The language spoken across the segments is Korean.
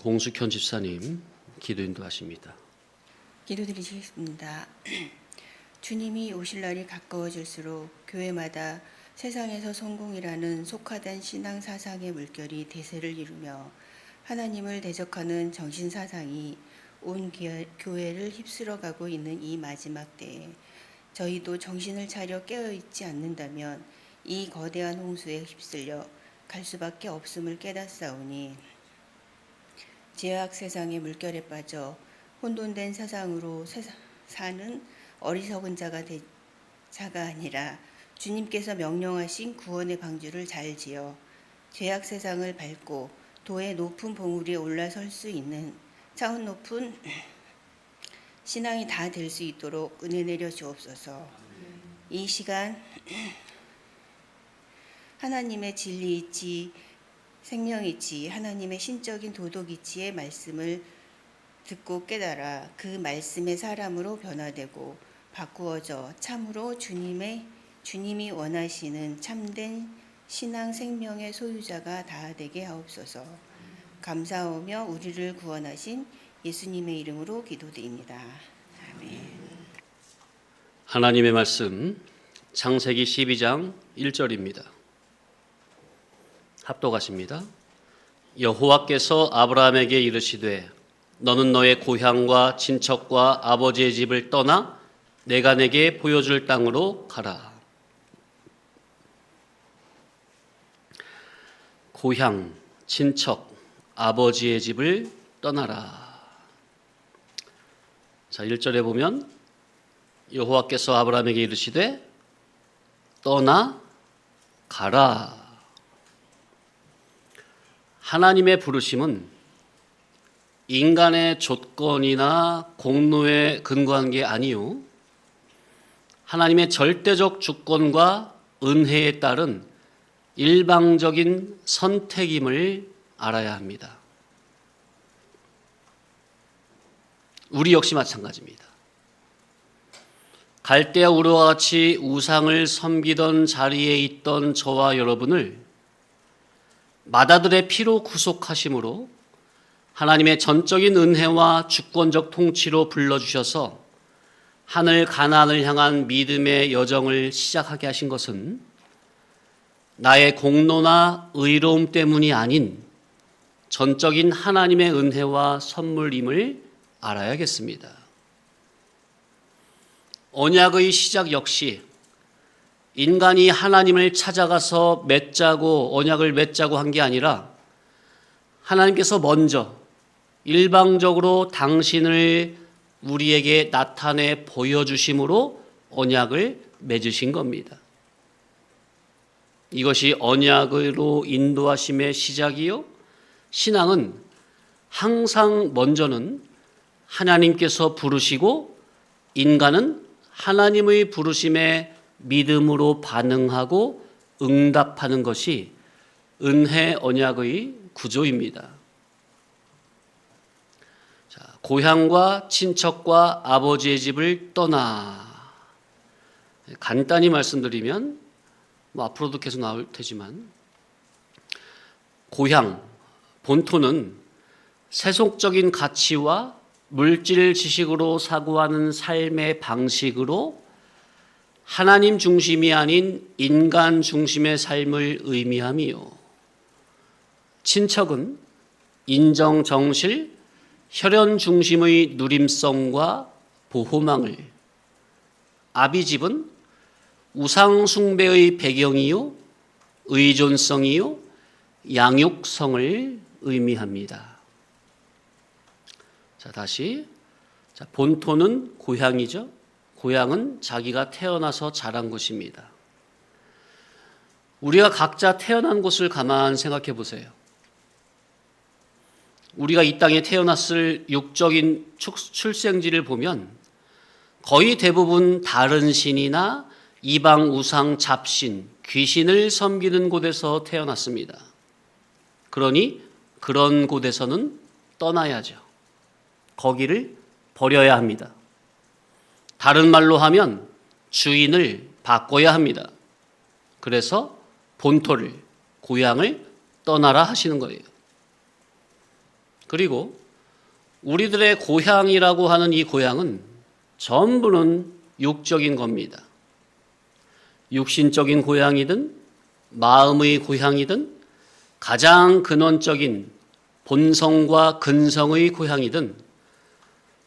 공숙현 집사님 기도 인도하십니다. 기도드리시겠습니다. 주님이 오실 날이 가까워질수록 교회마다 세상에서 성공이라는 속화된 신앙 사상의 물결이 대세를 이루며 하나님을 대적하는 정신 사상이 온 교회를 휩쓸어가고 있는 이 마지막 때에 저희도 정신을 차려 깨어있지 않는다면 이 거대한 홍수에 휩쓸려 갈 수밖에 없음을 깨닫사오니 죄악 세상의 물결에 빠져 혼돈된 세상으로 사는 어리석은 자가 아니라 주님께서 명령하신 구원의 방주를 잘 지어 죄악 세상을 밟고 도의 높은 봉우리에 올라설 수 있는 차원 높은 신앙이 다 될 수 있도록 은혜 내려 주옵소서. 이 시간 하나님의 진리 이치, 생명 이치, 하나님의 신적인 도덕 이치의 말씀을 듣고 깨달아 그 말씀의 사람으로 변화되고 바꾸어져 참으로 주님이 원하시는 참된 신앙 생명의 소유자가 다 되게 하옵소서. 감사하며 우리를 구원하신 예수님의 이름으로 기도드립니다. 아멘. 하나님의 말씀 창세기 12장 1절입니다. 합독하십니다. 여호와께서 아브라함에게 이르시되 너는 너의 고향과 친척과 아버지의 집을 떠나 내가 내게 보여줄 땅으로 가라. 고향, 친척, 아버지의 집을 떠나라. 자, 1절에 보면 여호와께서 아브라함에게 이르시되 떠나 가라. 하나님의 부르심은 인간의 조건이나 공로에 근거한 게 아니요, 하나님의 절대적 주권과 은혜에 따른 일방적인 선택임을 알아야 합니다. 우리 역시 마찬가지입니다. 갈대아 우르와 같이 우상을 섬기던 자리에 있던 저와 여러분을 마다들의 피로 구속하심으로 하나님의 전적인 은혜와 주권적 통치로 불러주셔서 하늘 가나안을 향한 믿음의 여정을 시작하게 하신 것은 나의 공로나 의로움 때문이 아닌 전적인 하나님의 은혜와 선물임을 알아야겠습니다. 언약의 시작 역시 인간이 하나님을 찾아가서 맺자고 언약을 맺자고 한 게 아니라 하나님께서 먼저 일방적으로 당신을 우리에게 나타내 보여주심으로 언약을 맺으신 겁니다. 이것이 언약으로 인도하심의 시작이요, 신앙은 항상 먼저는 하나님께서 부르시고 인간은 하나님의 부르심에 믿음으로 반응하고 응답하는 것이 은혜 언약의 구조입니다. 자, 고향과 친척과 아버지의 집을 떠나. 간단히 말씀드리면 앞으로도 계속 나올 테지만, 고향, 본토는 세속적인 가치와 물질 지식으로 사고하는 삶의 방식으로 하나님 중심이 아닌 인간 중심의 삶을 의미하며, 친척은 인정 정실, 혈연 중심의 누림성과 보호망을, 아비집은 우상 숭배의 배경이요, 의존성이요, 양육성을 의미합니다. 자, 다시. 자, 본토는 고향이죠. 고향은 자기가 태어나서 자란 곳입니다. 우리가 각자 태어난 곳을 가만 생각해 보세요. 우리가 이 땅에 태어났을 육적인 출생지를 보면 거의 대부분 다른 신이나 이방 우상 잡신, 귀신을 섬기는 곳에서 태어났습니다. 그러니 그런 곳에서는 떠나야죠. 거기를 버려야 합니다. 다른 말로 하면 주인을 바꿔야 합니다. 그래서 본토를, 고향을 떠나라 하시는 거예요. 그리고 우리들의 고향이라고 하는 이 고향은 전부는 육적인 겁니다. 육신적인 고향이든 마음의 고향이든 가장 근원적인 본성과 근성의 고향이든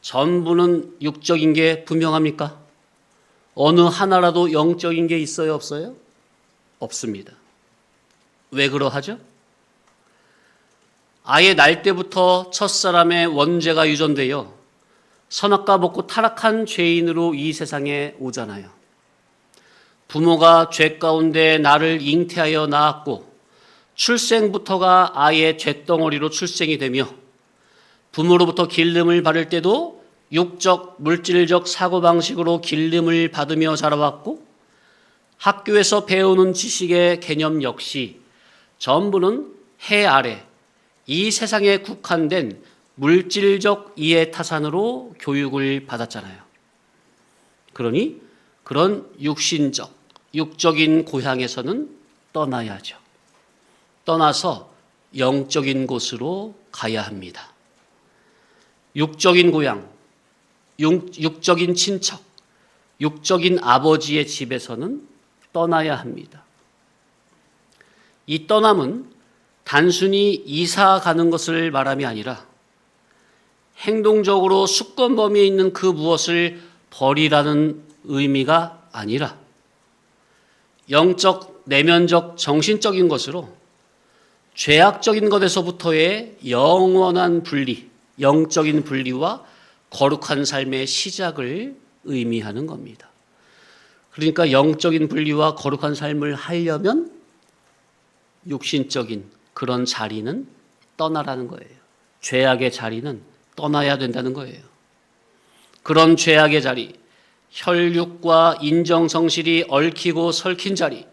전부는 육적인 게 분명합니까? 어느 하나라도 영적인 게 있어요, 없어요? 없습니다. 왜 그러하죠? 아예 날 때부터 첫사람의 원죄가 유전되어 선악과 먹고 타락한 죄인으로 이 세상에 오잖아요. 부모가 죄 가운데 나를 잉태하여 낳았고 출생부터가 아예 죄덩어리로 출생이 되며 부모로부터 길름을 받을 때도 육적, 물질적 사고방식으로 길름을 받으며 자라왔고 학교에서 배우는 지식의 개념 역시 전부는 해 아래 이 세상에 국한된 물질적 이해타산으로 교육을 받았잖아요. 그러니 그런 육신적, 육적인 고향에서는 떠나야죠. 떠나서 영적인 곳으로 가야 합니다. 육적인 고향, 육적인 친척, 육적인 아버지의 집에서는 떠나야 합니다. 이 떠남은 단순히 이사 가는 것을 말함이 아니라 행동적으로 수권 범위에 있는 그 무엇을 버리라는 의미가 아니라 영적, 내면적, 정신적인 것으로 죄악적인 것에서부터의 영원한 분리, 영적인 분리와 거룩한 삶의 시작을 의미하는 겁니다. 그러니까 영적인 분리와 거룩한 삶을 하려면 육신적인 그런 자리는 떠나라는 거예요. 죄악의 자리는 떠나야 된다는 거예요. 그런 죄악의 자리, 혈육과 인정성실이 얽히고 설킨 자리,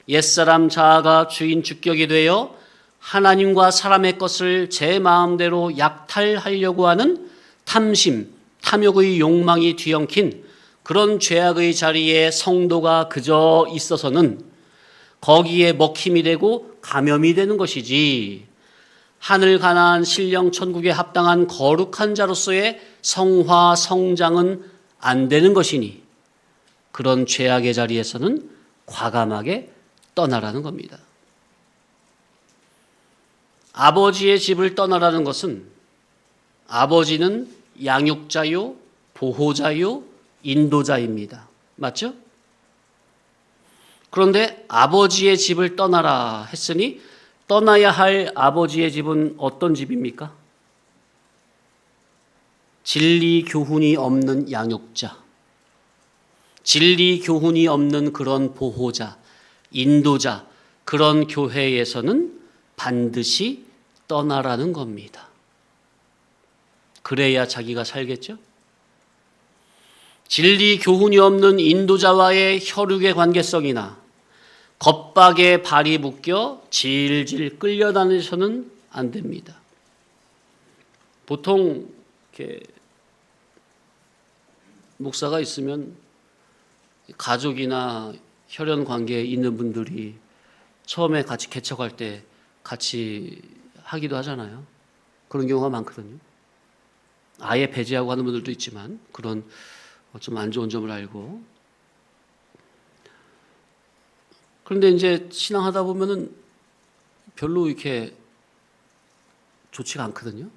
옛사람 자아가 주인 주격이 되어 하나님과 사람의 것을 제 마음대로 약탈하려고 하는 탐심, 탐욕의 욕망이 뒤엉킨 그런 죄악의 자리에 성도가 그저 있어서는 거기에 먹힘이 되고 감염이 되는 것이지 하늘 가나안 신령 천국에 합당한 거룩한 자로서의 성화 성장은 안 되는 것이니 그런 죄악의 자리에서는 과감하게 떠나라는 겁니다. 아버지의 집을 떠나라는 것은 아버지는 양육자요, 보호자요, 인도자입니다. 맞죠? 그런데 아버지의 집을 떠나라 했으니 떠나야 할 아버지의 집은 어떤 집입니까? 진리 교훈이 없는 양육자, 진리 교훈이 없는 그런 보호자, 인도자, 그런 교회에서는 반드시 떠나라는 겁니다. 그래야 자기가 살겠죠? 진리 교훈이 없는 인도자와의 혈육의 관계성이나 겁박에 발이 묶여 질질 끌려다니셔는 안 됩니다. 보통 이렇게 목사가 있으면 가족이나 혈연 관계에 있는 분들이 처음에 같이 개척할 때 같이 하기도 하잖아요. 그런 경우가 많거든요. 아예 배제하고 하는 분들도 있지만 그런 좀 안 좋은 점을 알고. 그런데 이제 신앙하다 보면은 별로 이렇게 좋지가 않거든요.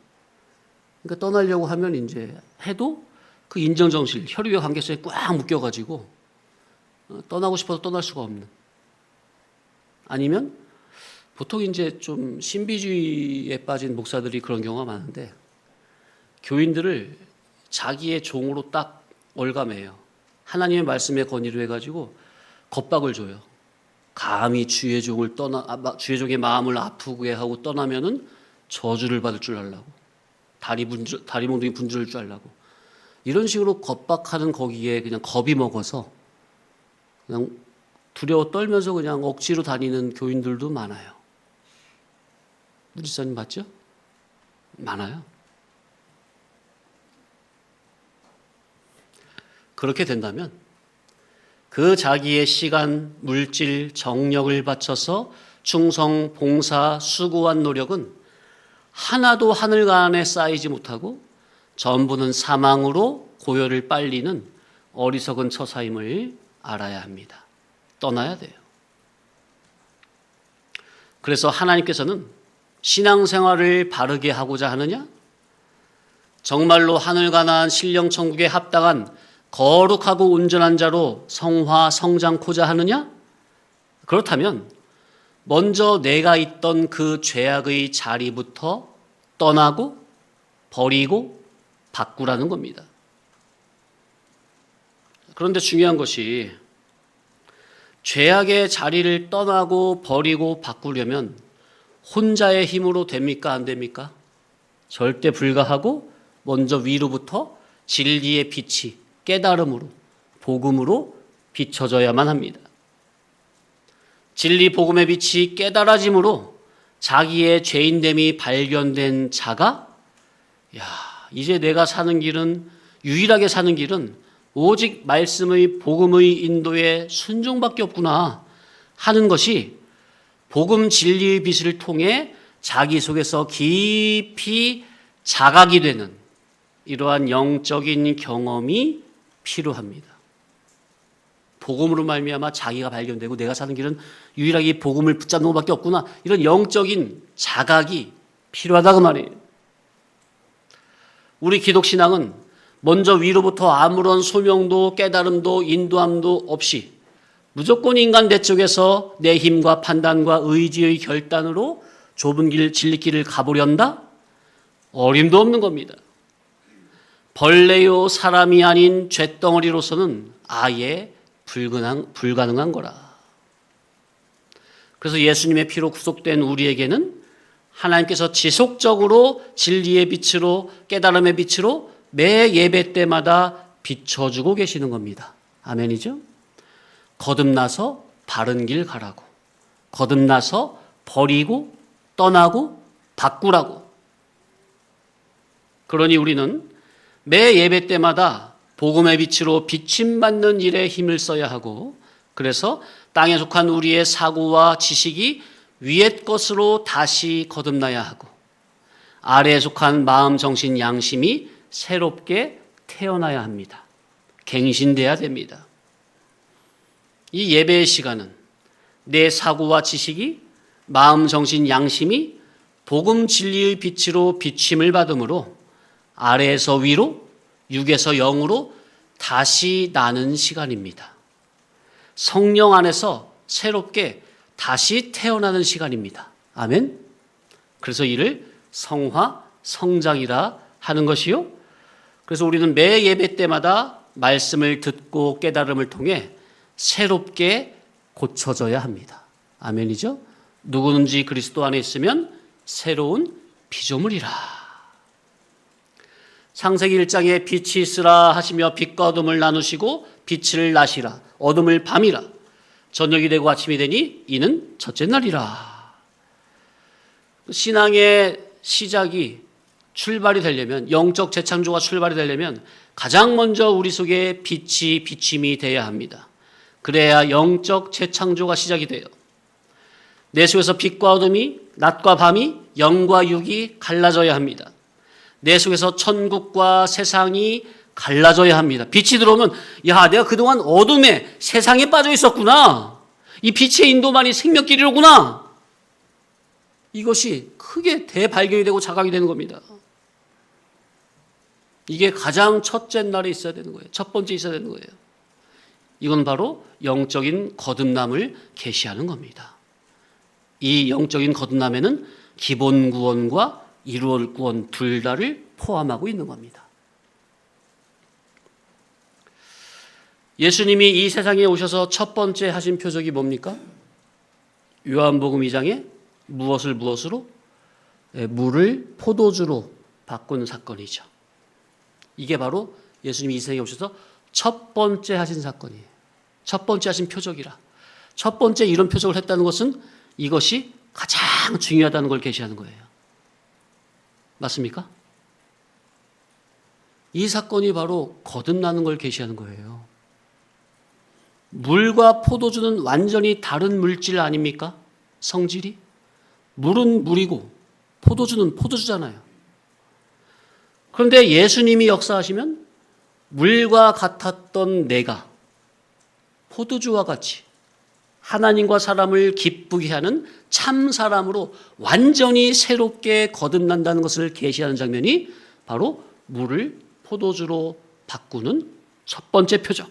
그러니까 떠나려고 하면 이제 해도 그 인정정실, 혈육의 관계성에 꽉 묶여가지고 떠나고 싶어도 떠날 수가 없는. 아니면 보통 이제 좀 신비주의에 빠진 목사들이 그런 경우가 많은데 교인들을 자기의 종으로 딱 올가매요. 하나님의 말씀에 건의를 해가지고 겁박을 줘요. 감히 주의 종의 마음을 아프게 하고 떠나면은 저주를 받을 줄 알라고. 다리 몽둥이 분줄을 줄 알라고. 이런 식으로 겁박하는 거기에 그냥 겁이 먹어서 그냥 두려워 떨면서 그냥 억지로 다니는 교인들도 많아요. 문지사님 맞죠? 많아요. 그렇게 된다면 그 자기의 시간, 물질, 정력을 바쳐서 충성, 봉사, 수고한 노력은 하나도 하늘간에 쌓이지 못하고 전부는 사망으로 고요를 빨리는 어리석은 처사임을 알아야 합니다. 떠나야 돼요. 그래서 하나님께서는 신앙생활을 바르게 하고자 하느냐? 정말로 하늘과 신령천국에 합당한 거룩하고 온전한 자로 성화 성장코자 하느냐? 그렇다면 먼저 내가 있던 그 죄악의 자리부터 떠나고 버리고 바꾸라는 겁니다. 그런데 중요한 것이 죄악의 자리를 떠나고 버리고 바꾸려면 혼자의 힘으로 됩니까? 안 됩니까? 절대 불가하고 먼저 위로부터 진리의 빛이 깨달음으로 복음으로 비춰져야만 합니다. 진리 복음의 빛이 깨달아짐으로 자기의 죄인됨이 발견된 자가 이제 내가 사는 길은 유일하게 사는 길은 오직 말씀의 복음의 인도에 순종밖에 없구나 하는 것이 복음 진리의 빛을 통해 자기 속에서 깊이 자각이 되는 이러한 영적인 경험이 필요합니다. 복음으로 말미암아 자기가 발견되고 내가 사는 길은 유일하게 복음을 붙잡는 것밖에 없구나 이런 영적인 자각이 필요하다 그 말이에요. 우리 기독신앙은 먼저 위로부터 아무런 소명도 깨달음도 인도함도 없이 무조건 인간 대쪽에서 내 힘과 판단과 의지의 결단으로 좁은 길 진리길을 가보련다? 어림도 없는 겁니다. 벌레요 사람이 아닌 쇳덩어리로서는 아예 불가능한 거라. 그래서 예수님의 피로 구속된 우리에게는 하나님께서 지속적으로 진리의 빛으로 깨달음의 빛으로 매 예배 때마다 비춰주고 계시는 겁니다. 아멘이죠? 거듭나서 바른 길 가라고, 거듭나서 버리고 떠나고 바꾸라고. 그러니 우리는 매 예배 때마다 복음의 빛으로 비침받는 일에 힘을 써야 하고, 그래서 땅에 속한 우리의 사고와 지식이 위의 것으로 다시 거듭나야 하고, 아래에 속한 마음, 정신, 양심이 새롭게 태어나야 합니다. 갱신돼야 됩니다. 이 예배의 시간은 내 사고와 지식이 마음, 정신, 양심이 복음 진리의 빛으로 비침을 받음으로 아래에서 위로, 육에서 영으로 다시 나는 시간입니다. 성령 안에서 새롭게 다시 태어나는 시간입니다. 아멘. 그래서 이를 성화, 성장이라 하는 것이요. 그래서 우리는 매 예배 때마다 말씀을 듣고 깨달음을 통해 새롭게 고쳐져야 합니다. 아멘이죠? 누구든지 그리스도 안에 있으면 새로운 피조물이라. 창세기 1장에 빛이 있으라 하시며 빛과 어둠을 나누시고 빛을 낮이라 어둠을 밤이라 저녁이 되고 아침이 되니 이는 첫째 날이라. 신앙의 시작이 출발이 되려면, 영적 재창조가 출발이 되려면 가장 먼저 우리 속에 빛이 비침이 돼야 합니다. 그래야 영적 재창조가 시작이 돼요. 내 속에서 빛과 어둠이, 낮과 밤이, 영과 육이 갈라져야 합니다. 내 속에서 천국과 세상이 갈라져야 합니다. 빛이 들어오면 내가 그동안 어둠에 세상에 빠져 있었구나. 이 빛의 인도만이 생명길이로구나. 이것이 크게 대발견이 되고 자각이 되는 겁니다. 이게 가장 첫째 날에 있어야 되는 거예요. 첫 번째 있어야 되는 거예요. 이건 바로 영적인 거듭남을 계시하는 겁니다. 이 영적인 거듭남에는 기본 구원과 이루어질 구원 둘 다를 포함하고 있는 겁니다. 예수님이 이 세상에 오셔서 첫 번째 하신 표적이 뭡니까? 요한복음 2장에 무엇으로? 물을 포도주로 바꾼 사건이죠. 이게 바로 예수님이 이 세상에 오셔서 첫 번째 하신 사건이에요. 첫 번째 하신 표적이라. 첫 번째 이런 표적을 했다는 것은 이것이 가장 중요하다는 걸 계시하는 거예요. 맞습니까? 이 사건이 바로 거듭나는 걸 계시하는 거예요. 물과 포도주는 완전히 다른 물질 아닙니까? 성질이? 물은 물이고 포도주는 포도주잖아요. 그런데 예수님이 역사하시면 물과 같았던 내가 포도주와 같이 하나님과 사람을 기쁘게 하는 참 사람으로 완전히 새롭게 거듭난다는 것을 계시하는 장면이 바로 물을 포도주로 바꾸는 첫 번째 표적.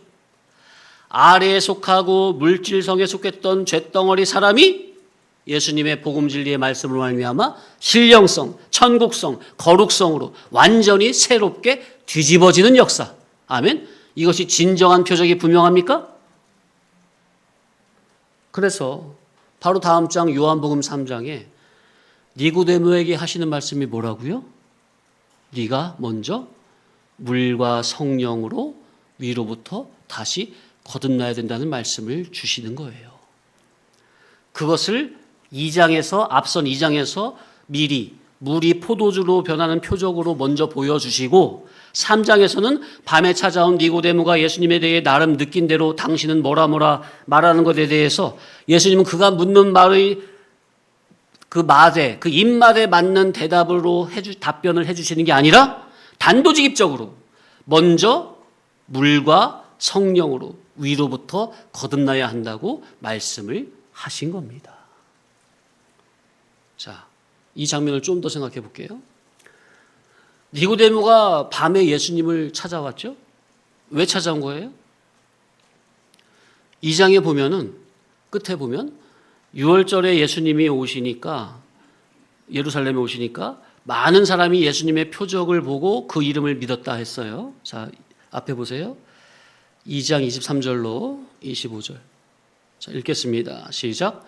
아래에 속하고 물질성에 속했던 잿덩어리 사람이 예수님의 복음 진리의 말씀으로 말미암아 신령성, 천국성, 거룩성으로 완전히 새롭게 뒤집어지는 역사. 아멘. 이것이 진정한 표적이 분명합니까? 그래서 바로 다음 장 요한복음 3장에 니고데모에게 하시는 말씀이 뭐라고요? 네가 먼저 물과 성령으로 위로부터 다시 거듭나야 된다는 말씀을 주시는 거예요. 그것을 2장에서 앞선 2장에서 미리 물이 포도주로 변하는 표적으로 먼저 보여주시고 3장에서는 밤에 찾아온 니고데모가 예수님에 대해 나름 느낀 대로 당신은 뭐라 말하는 것에 대해서 예수님은 그가 묻는 말의 그 말에 그 입말에 맞는 대답으로 답변을 해주시는 게 아니라 단도직입적으로 먼저 물과 성령으로 위로부터 거듭나야 한다고 말씀을 하신 겁니다. 자, 이 장면을 좀 더 생각해 볼게요. 니고데모가 밤에 예수님을 찾아왔죠? 왜 찾아온 거예요? 2장에 보면은 끝에 보면 6월절에 예수님이 오시니까 예루살렘에 오시니까 많은 사람이 예수님의 표적을 보고 그 이름을 믿었다 했어요. 자, 앞에 보세요. 2장 23절로 25절. 자, 읽겠습니다. 시작.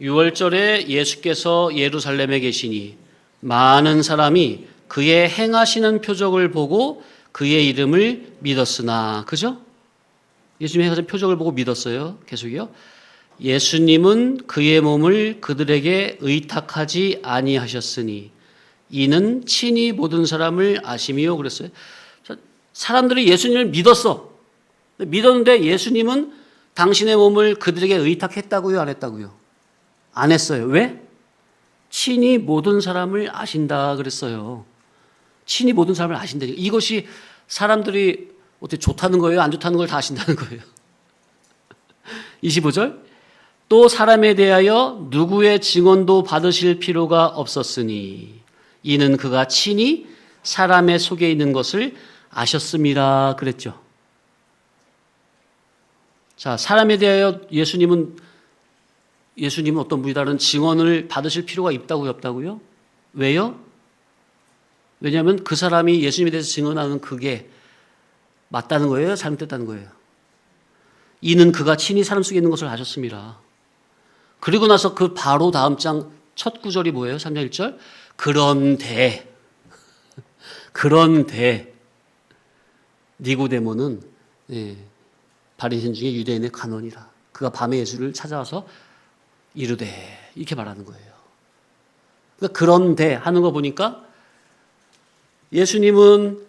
6월절에 예수께서 예루살렘에 계시니 많은 사람이 그의 행하시는 표적을 보고 그의 이름을 믿었으나, 그죠? 예수님이 행하신 표적을 보고 믿었어요. 계속요. 예수님은 그의 몸을 그들에게 의탁하지 아니하셨으니 이는 친히 모든 사람을 아심이요 그랬어요. 사람들이 예수님을 믿었어. 믿었는데 예수님은 당신의 몸을 그들에게 의탁했다고요, 안 했다고요? 안 했어요. 왜? 친히 모든 사람을 아신다 그랬어요. 친히 모든 사람을 아신다. 이것이 사람들이 어떻게 좋다는 거예요? 안 좋다는 걸 다 아신다는 거예요. 25절. 또 사람에 대하여 누구의 증언도 받으실 필요가 없었으니 이는 그가 친히 사람의 속에 있는 것을 아셨습니다 그랬죠. 자, 사람에 대하여 예수님은 어떤 분이 다른 증언을 받으실 필요가 있다고요, 없다고요? 왜요? 왜냐하면 그 사람이 예수님에 대해서 증언하는 그게 맞다는 거예요? 잘못됐다는 거예요? 이는 그가 친히 사람 속에 있는 것을 아셨습니다. 그리고 나서 그 바로 다음 장 첫 구절이 뭐예요? 3장 1절. 그런데 니고데모는 바리새인 중에 유대인의 간원이라. 그가 밤에 예수를 찾아와서 이르되 이렇게 말하는 거예요. 그러니까 그런데 하는 거 보니까 예수님은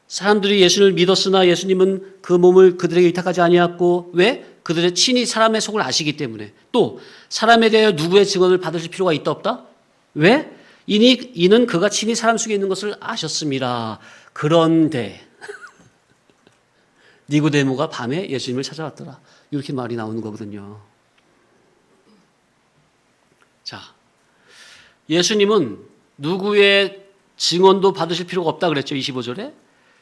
사람들이 예수를 믿었으나 예수님은 그 몸을 그들에게 의탁하지 아니하였고 왜? 그들의 친히 사람의 속을 아시기 때문에. 또 사람에 대하여 누구의 증언을 받으실 필요가 있다 없다? 왜? 이는 그가 친히 사람 속에 있는 것을 아셨습니다. 그런데 니고데모가 밤에 예수님을 찾아왔더라. 이렇게 말이 나오는 거거든요. 자, 예수님은 누구의 증언도 받으실 필요가 없다 그랬죠. 25절에.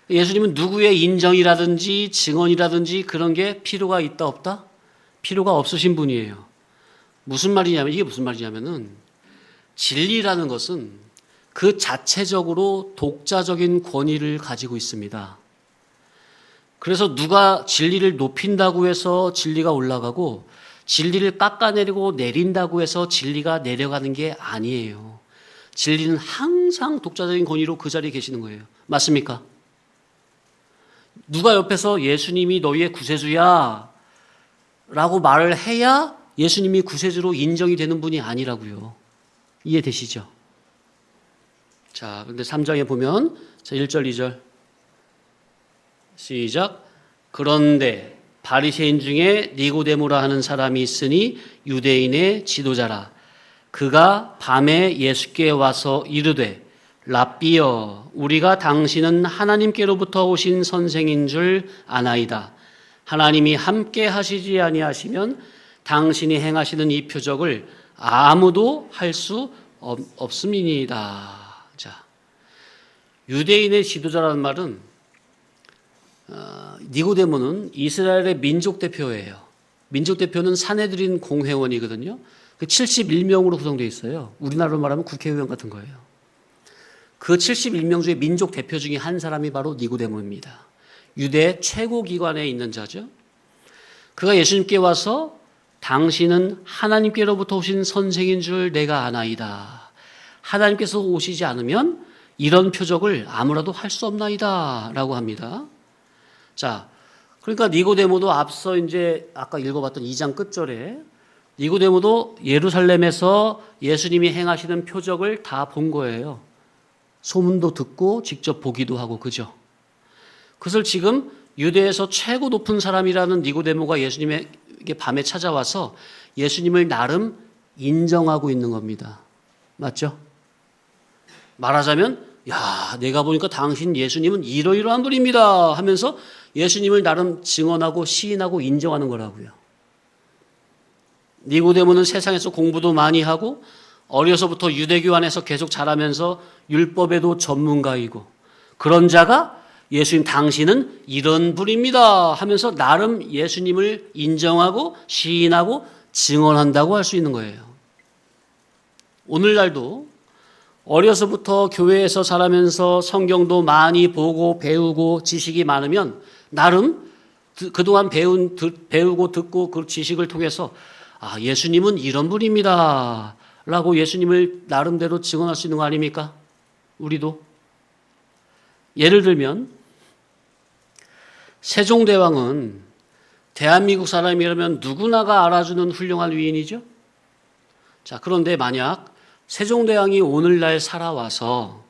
예수님은 누구의 인정이라든지 증언이라든지 그런 게 필요가 있다 없다? 필요가 없으신 분이에요. 무슨 말이냐면 이게 무슨 말이냐면은 진리라는 것은 그 자체적으로 독자적인 권위를 가지고 있습니다. 그래서 누가 진리를 높인다고 해서 진리가 올라가고 진리를 깎아내리고 내린다고 해서 진리가 내려가는 게 아니에요. 진리는 항상 독자적인 권위로 그 자리에 계시는 거예요. 맞습니까? 누가 옆에서 예수님이 너희의 구세주야 라고 말을 해야 예수님이 구세주로 인정이 되는 분이 아니라고요. 이해되시죠? 자, 근데 3장에 보면 자, 1절, 2절 시작. 그런데 바리새인 중에 니고데모라 하는 사람이 있으니 유대인의 지도자라. 그가 밤에 예수께 와서 이르되 랍비여 우리가 당신은 하나님께로부터 오신 선생인 줄 아나이다. 하나님이 함께 하시지 아니하시면 당신이 행하시는 이 표적을 아무도 할 수 없음이니이다. 자, 유대인의 지도자라는 말은 니고데모는 이스라엘의 민족 대표예요. 민족 대표는 사내들인 공회원이거든요. 그 71명으로 구성되어 있어요. 우리나라로 말하면 국회의원 같은 거예요. 그 71명 중에 민족 대표 중에 한 사람이 바로 니고데모입니다. 유대 최고 기관에 있는 자죠. 그가 예수님께 와서 당신은 하나님께로부터 오신 선생인 줄 내가 아나이다. 하나님께서 오시지 않으면 이런 표적을 아무라도 할 수 없나이다 라고 합니다. 자, 그러니까 니고데모도 앞서 이제 아까 읽어봤던 2장 끝절에 니고데모도 예루살렘에서 예수님이 행하시는 표적을 다 본 거예요. 소문도 듣고 직접 보기도 하고 그죠. 그것을 지금 유대에서 최고 높은 사람이라는 니고데모가 예수님에게 밤에 찾아와서 예수님을 나름 인정하고 있는 겁니다. 맞죠? 말하자면 야, 내가 보니까 당신 예수님은 이러이러한 분입니다 하면서 예수님을 나름 증언하고 시인하고 인정하는 거라고요. 니고데모는 세상에서 공부도 많이 하고 어려서부터 유대교 안에서 계속 자라면서 율법에도 전문가이고 그런 자가 예수님 당신은 이런 분입니다 하면서 나름 예수님을 인정하고 시인하고 증언한다고 할 수 있는 거예요. 오늘날도 어려서부터 교회에서 자라면서 성경도 많이 보고 배우고 지식이 많으면 나름 그동안 배우고 듣고 그 지식을 통해서 아, 예수님은 이런 분입니다 라고 예수님을 나름대로 증언할 수 있는 거 아닙니까? 우리도. 예를 들면 세종대왕은 대한민국 사람이라면 누구나가 알아주는 훌륭한 위인이죠. 자, 그런데 만약 세종대왕이 오늘날 살아와서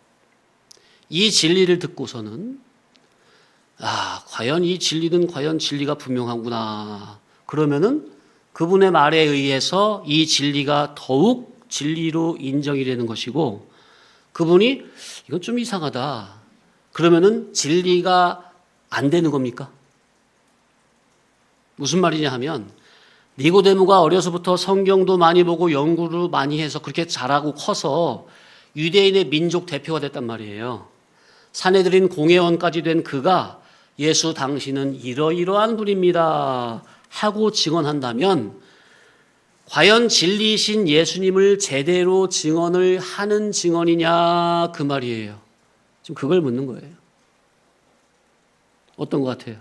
이 진리를 듣고서는 아, 과연 이 진리는 과연 진리가 분명하구나. 그러면은 그분의 말에 의해서 이 진리가 더욱 진리로 인정이 되는 것이고 그분이 이건 좀 이상하다. 그러면은 진리가 안 되는 겁니까? 무슨 말이냐 하면 니고데모가 어려서부터 성경도 많이 보고 연구를 많이 해서 그렇게 잘하고 커서 유대인의 민족 대표가 됐단 말이에요. 사내들인 공회원까지 된 그가 예수 당신은 이러이러한 분입니다 하고 증언한다면 과연 진리이신 예수님을 제대로 증언을 하는 증언이냐 그 말이에요. 지금 그걸 묻는 거예요. 어떤 것 같아요?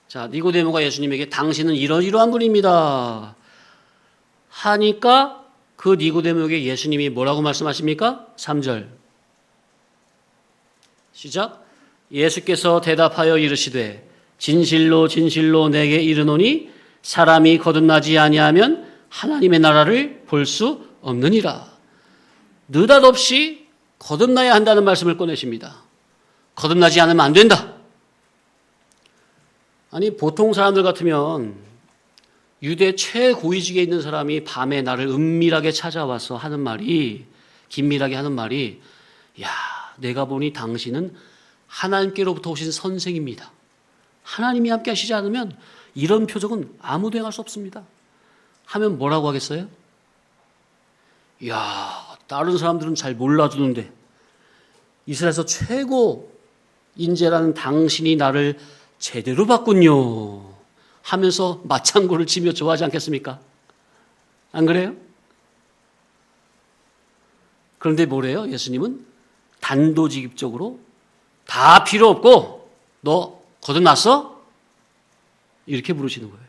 자, 니고데모가 예수님에게 당신은 이러이러한 분입니다 하니까 그 니고데모에게 예수님이 뭐라고 말씀하십니까? 3절 시작. 예수께서 대답하여 이르시되 진실로 진실로 내게 이르노니 사람이 거듭나지 아니하면 하나님의 나라를 볼 수 없느니라. 느닷없이 거듭나야 한다는 말씀을 꺼내십니다. 거듭나지 않으면 안 된다. 아니 보통 사람들 같으면 유대 최고위직에 있는 사람이 밤에 나를 은밀하게 찾아와서 하는 말이 긴밀하게 하는 말이 야, 내가 보니 당신은 하나님께로부터 오신 선생입니다. 하나님이 함께 하시지 않으면 이런 표적은 아무도 행할 수 없습니다. 하면 뭐라고 하겠어요? 야, 다른 사람들은 잘 몰라주는데 이스라엘에서 최고 인재라는 당신이 나를 제대로 봤군요 하면서 맞장구를 치며 좋아하지 않겠습니까? 안 그래요? 그런데 뭐래요? 예수님은 단도직입적으로 다 필요 없고 너 거듭났어? 이렇게 부르시는 거예요.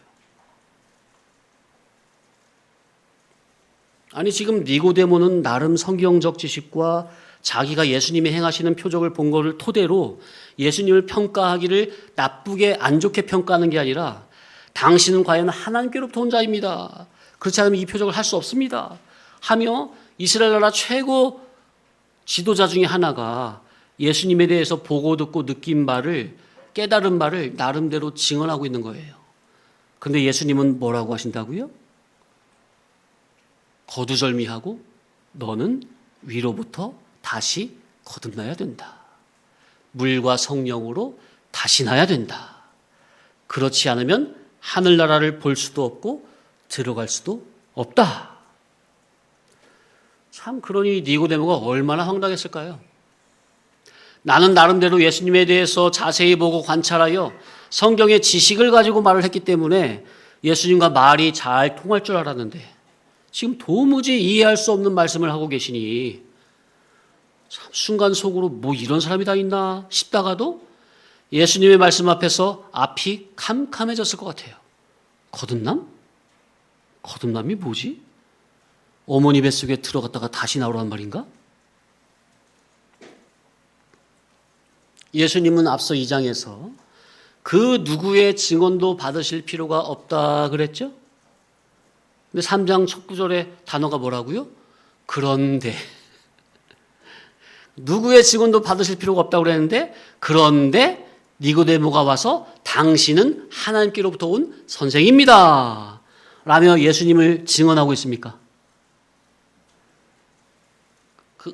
아니 지금 니고데모는 나름 성경적 지식과 자기가 예수님이 행하시는 표적을 본 거를 토대로 예수님을 평가하기를 나쁘게 안 좋게 평가하는 게 아니라 당신은 과연 하나님께로부터 온 자입니다. 그렇지 않으면 이 표적을 할 수 없습니다. 하며 이스라엘 나라 최고 지도자 중에 하나가 예수님에 대해서 보고 듣고 느낀 바를 깨달은 바를 나름대로 증언하고 있는 거예요. 그런데 예수님은 뭐라고 하신다고요? 거두절미하고 너는 위로부터 다시 거듭나야 된다. 물과 성령으로 다시 나야 된다. 그렇지 않으면 하늘나라를 볼 수도 없고 들어갈 수도 없다. 참 그러니 니고데모가 얼마나 황당했을까요? 나는 나름대로 예수님에 대해서 자세히 보고 관찰하여 성경의 지식을 가지고 말을 했기 때문에 예수님과 말이 잘 통할 줄 알았는데 지금 도무지 이해할 수 없는 말씀을 하고 계시니 참 순간 속으로 뭐 이런 사람이 다 있나 싶다가도 예수님의 말씀 앞에서 앞이 캄캄해졌을 것 같아요. 거듭남? 거듭남이 뭐지? 어머니 뱃속에 들어갔다가 다시 나오라는 말인가? 예수님은 앞서 2장에서 그 누구의 증언도 받으실 필요가 없다 그랬죠? 근데 3장 첫 구절의 단어가 뭐라고요? 그런데. 누구의 증언도 받으실 필요가 없다고 그랬는데 그런데 니고데모가 와서 당신은 하나님께로부터 온 선생입니다. 라며 예수님을 증언하고 있습니까?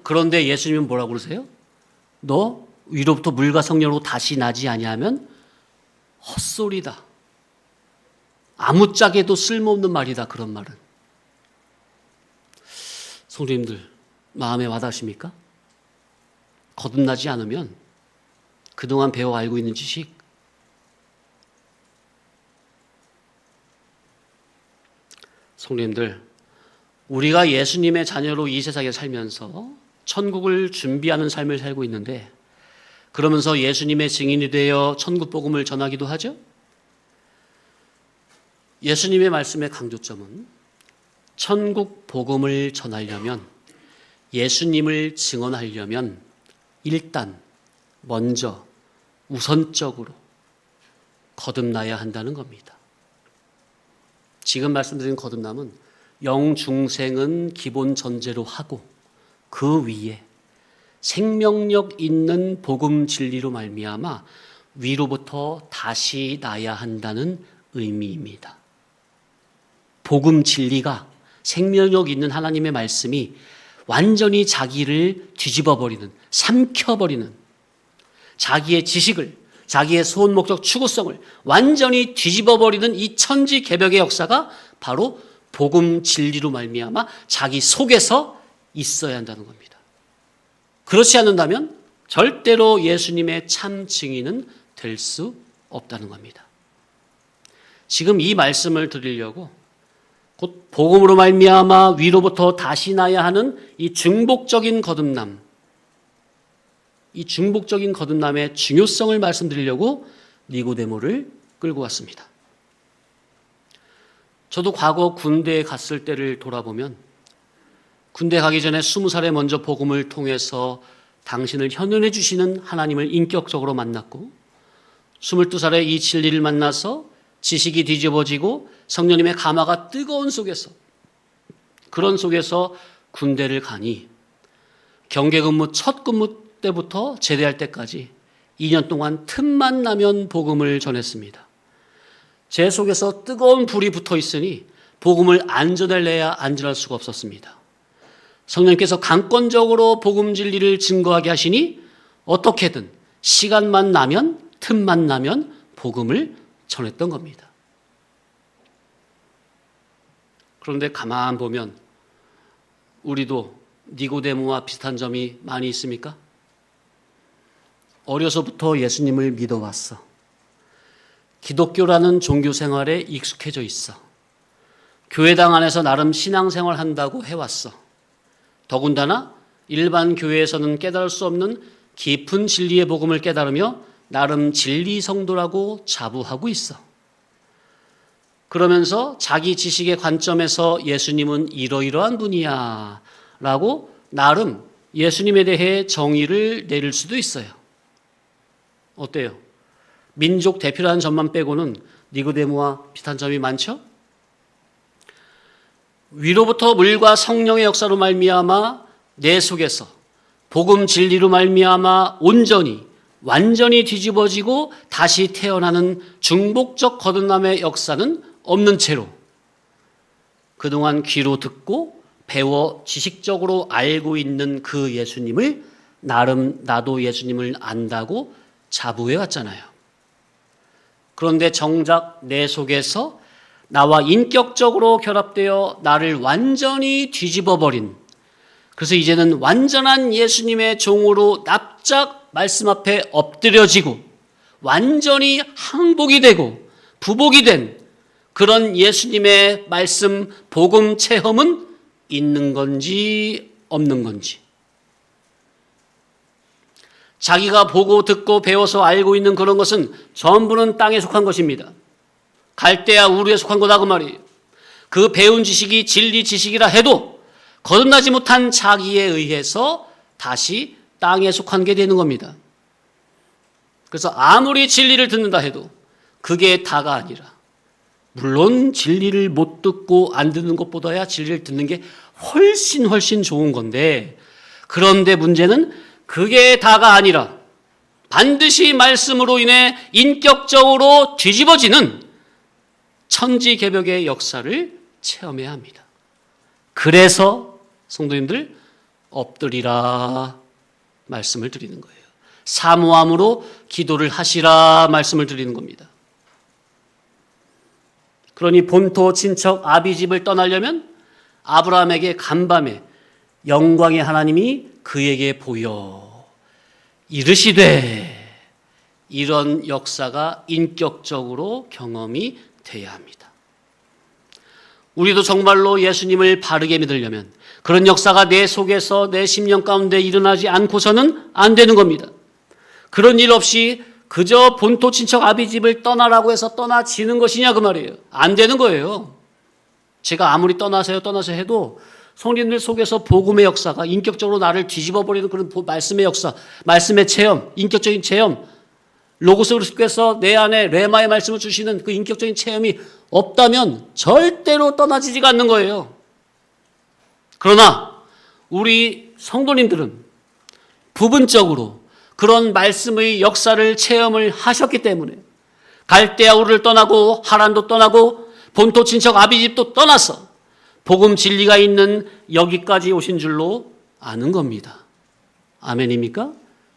그런데 예수님은 뭐라고 그러세요? 너 위로부터 물과 성령으로 다시 나지 아니하면 헛소리다. 아무짝에도 쓸모없는 말이다. 그런 말은. 성도님들 마음에 와닿으십니까? 거듭나지 않으면 그동안 배워 알고 있는 지식 성도님들 우리가 예수님의 자녀로 이 세상에 살면서 천국을 준비하는 삶을 살고 있는데 그러면서 예수님의 증인이 되어 천국 복음을 전하기도 하죠. 예수님의 말씀의 강조점은 천국 복음을 전하려면 예수님을 증언하려면 일단 먼저 우선적으로 거듭나야 한다는 겁니다. 지금 말씀드린 거듭남은 영중생은 기본 전제로 하고 그 위에 생명력 있는 복음 진리로 말미암아 위로부터 다시 나야 한다는 의미입니다. 복음 진리가 생명력 있는 하나님의 말씀이 완전히 자기를 뒤집어버리는, 삼켜버리는 자기의 지식을, 자기의 소원 목적 추구성을 완전히 뒤집어버리는 이 천지개벽의 역사가 바로 복음 진리로 말미암아 자기 속에서 있어야 한다는 겁니다. 그렇지 않는다면 절대로 예수님의 참 증인은 될 수 없다는 겁니다. 지금 이 말씀을 드리려고 곧 복음으로 말미암아 위로부터 다시 나야 하는 이 중복적인 거듭남, 이 중복적인 거듭남의 중요성을 말씀드리려고 니고데모를 끌고 왔습니다. 저도 과거 군대에 갔을 때를 돌아보면 군대 가기 전에 20살에 먼저 복음을 통해서 당신을 현현해 주시는 하나님을 인격적으로 만났고 22살에 이 진리를 만나서 지식이 뒤집어지고 성령님의 감화가 뜨거운 속에서 그런 속에서 군대를 가니 경계근무 첫 근무 때부터 제대할 때까지 2년 동안 틈만 나면 복음을 전했습니다. 제 속에서 뜨거운 불이 붙어 있으니 복음을 안 전할래야 안 전할 수가 없었습니다. 성령님께서 강권적으로 복음 진리를 증거하게 하시니 어떻게든 시간만 나면 틈만 나면 복음을 전했던 겁니다. 그런데 가만 보면 우리도 니고데모와 비슷한 점이 많이 있습니까? 어려서부터 예수님을 믿어왔어. 기독교라는 종교 생활에 익숙해져 있어. 교회당 안에서 나름 신앙생활 한다고 해왔어. 더군다나 일반 교회에서는 깨달을 수 없는 깊은 진리의 복음을 깨달으며 나름 진리 성도라고 자부하고 있어. 그러면서 자기 지식의 관점에서 예수님은 이러이러한 분이야 라고 나름 예수님에 대해 정의를 내릴 수도 있어요. 어때요? 민족 대표라는 점만 빼고는 니고데모와 비슷한 점이 많죠? 위로부터 물과 성령의 역사로 말미암아 내 속에서 복음 진리로 말미암아 온전히 완전히 뒤집어지고 다시 태어나는 중복적 거듭남의 역사는 없는 채로 그동안 귀로 듣고 배워 지식적으로 알고 있는 그 예수님을 나름 나도 예수님을 안다고 자부해 왔잖아요. 그런데 정작 내 속에서 나와 인격적으로 결합되어 나를 완전히 뒤집어버린, 그래서 이제는 완전한 예수님의 종으로 납작 말씀 앞에 엎드려지고 완전히 항복이 되고 부복이 된 그런 예수님의 말씀 복음 체험은 있는 건지 없는 건지, 자기가 보고 듣고 배워서 알고 있는 그런 것은 전부는 땅에 속한 것입니다. 갈대아 우르에 속한 거다 그 말이에요. 그 배운 지식이 진리 지식이라 해도 거듭나지 못한 자기에 의해서 다시 땅에 속한 게 되는 겁니다. 그래서 아무리 진리를 듣는다 해도 그게 다가 아니라, 물론 진리를 못 듣고 안 듣는 것보다야 진리를 듣는 게 훨씬 좋은 건데, 그런데 문제는 그게 다가 아니라 반드시 말씀으로 인해 인격적으로 뒤집어지는 천지개벽의 역사를 체험해야 합니다. 그래서 성도님들 엎드리라 말씀을 드리는 거예요. 사모함으로 기도를 하시라 말씀을 드리는 겁니다. 그러니 본토 친척 아비집을 떠나려면 아브라함에게 간밤에 영광의 하나님이 그에게 보여 이르시되, 이런 역사가 인격적으로 경험이 돼야 합니다. 우리도 정말로 예수님을 바르게 믿으려면 그런 역사가 내 속에서 내 심령 가운데 일어나지 않고서는 안 되는 겁니다. 그런 일 없이 그저 본토 친척 아비집을 떠나라고 해서 떠나지는 것이냐 그 말이에요. 안 되는 거예요. 제가 아무리 떠나세요 해도 성린들 속에서 복음의 역사가 인격적으로 나를 뒤집어버리는 그런 말씀의 역사, 말씀의 체험, 인격적인 체험, 로고스께서 내 안에 레마의 말씀을 주시는 그 인격적인 체험이 없다면 절대로 떠나지지가 않는 거예요. 그러나 우리 성도님들은 부분적으로 그런 말씀의 역사를 체험을 하셨기 때문에 갈대아 우르를 떠나고 하란도 떠나고 본토 친척 아비집도 떠나서 복음 진리가 있는 여기까지 오신 줄로 아는 겁니다. 아멘입니까?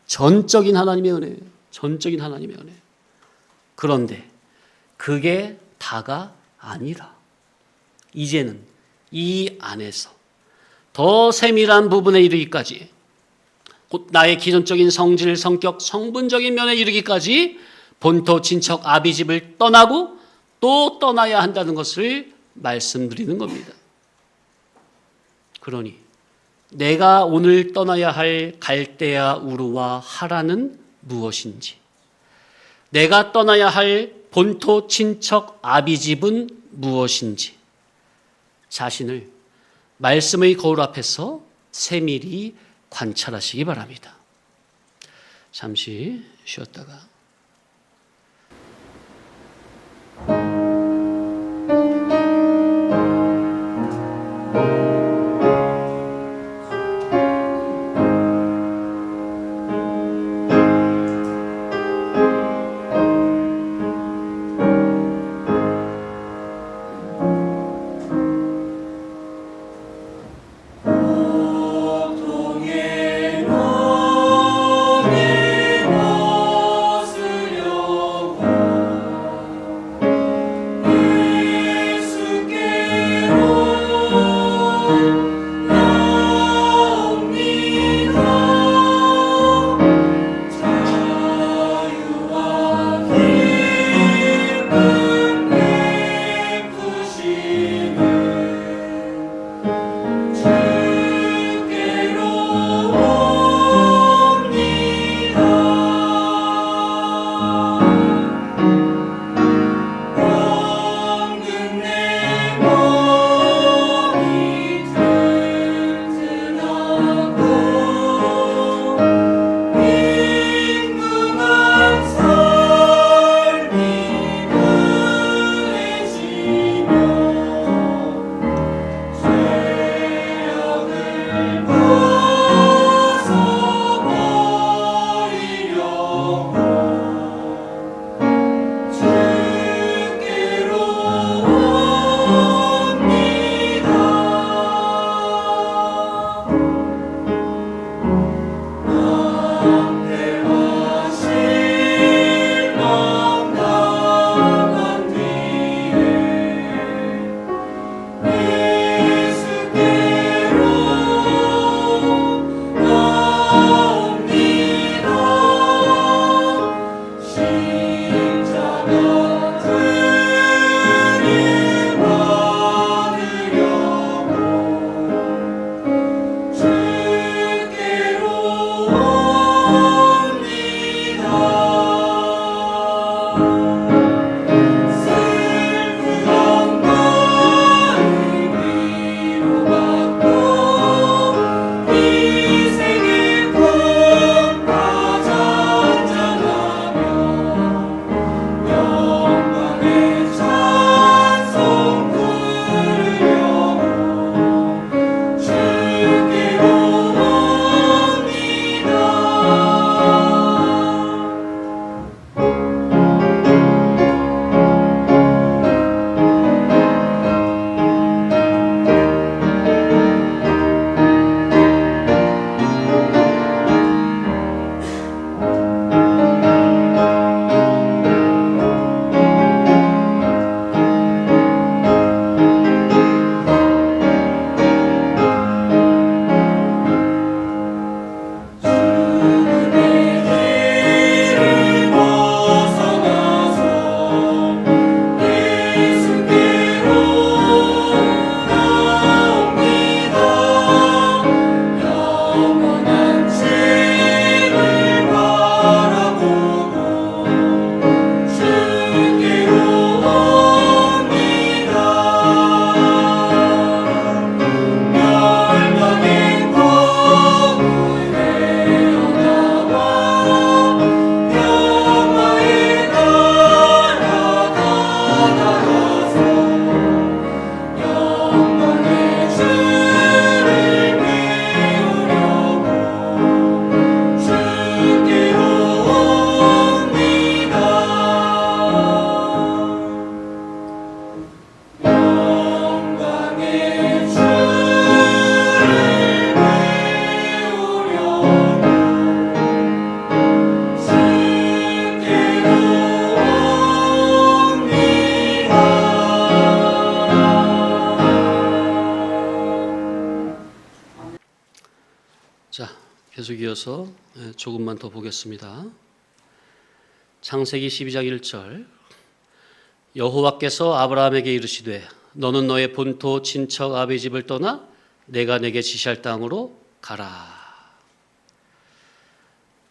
전적인 하나님의 은혜예요. 전적인 하나님의 은혜. 그런데 그게 다가 아니라 이제는 이 안에서 더 세밀한 부분에 이르기까지, 곧 나의 기존적인 성질, 성격, 성분적인 면에 이르기까지 본토 친척 아비집을 떠나고 또 떠나야 한다는 것을 말씀드리는 겁니다. 그러니 내가 오늘 떠나야 할 갈대아 우르와 하란은 무엇인지, 내가 떠나야 할 본토 친척 아비집은 무엇인지 자신을 말씀의 거울 앞에서 세밀히 관찰하시기 바랍니다. 잠시 쉬었다가 동의 계속 이어서 조금만 더 보겠습니다. 창세기 12장 1절. 여호와께서 아브라함에게 이르시되 너는 너의 본토 친척 아비 집을 떠나 내가 내게 지시할 땅으로 가라.